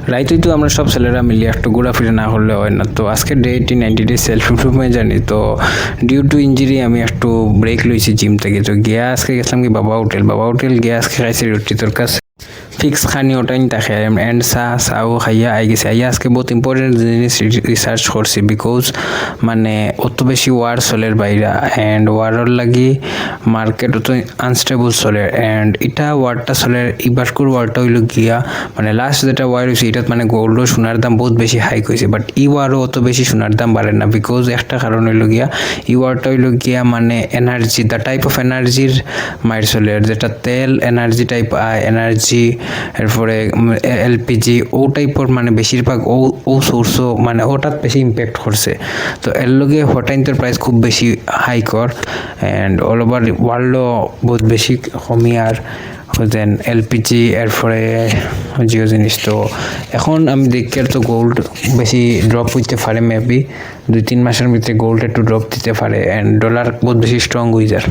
রাইতেই তো আমরা সব ছেলেরা মিলে একটু ঘোরাফেরা না করলে হয় না। তো আজকে ডে 90 ডে সেলফ ইমপ্রুভমেন্ট জানি। তো ডিউ টু ইঞ্জুরি আমি একটু ব্রেক লইছি জিম থেকে। তো গিয়া আজকে গেছিলাম কি বাবা হোটেল গিয়া আজকে খাইছি রুটি তোর কাছে ফিক্স খানি ওটাই তাকে এন্ড চাও খাইয়া আই গেছে আইয়া আজকে বহুত ইম্পর্টেন্ট জিনিস রিসার্চ করছি বিকজ মানে অত বেশি ওয়ার চলের বাইরা এন্ড ওয়ারর লাগি মার্কেট অত আনস্টেবল চলে এন্ড এটা ওয়ারটা চলে ইবারকুর ওয়ারটা হইল গিয়া মানে লাস্ট যেটা ওয়ার হয়েছে এটাত মানে গোল্ড সোনার দাম বহুত বেশি হাইক হয়েছে বাট ই ওয়ারও অত বেশি সোনার দাম বাড়ে না বিকজ একটা কারণ হইল গিয়া ই ওয়ারটা হইল গিয়া মানে এনার্জি দ্য টাইপ অফ এনার্জির মাইর চলে যেটা তেল এনার্জি টাইপ এনার্জি এরপরে এলপিজি ও টাইপর মানে বেশিরভাগ ও সোর্সও মানে ওটাত বেশি ইম্প্যাক্ট করছে। তো এর লগে হটাইনটোর প্রাইস খুব বেশি হাই কর অ্যান্ড অল ওভার ওয়ার্ল্ডও বহুত বেশি কমি আর দেন এলপিজি এরপরে জিও জিনিস। তো এখন আমি দেখি আর তো গোল্ড বেশি ড্রপ হইতে পারে মেবি 2-3 মাসের ভিতরে গোল্ড একটু ড্রপ দিতে পারে অ্যান্ড ডলার বহুত বেশি স্ট্রং হয়ে যায়।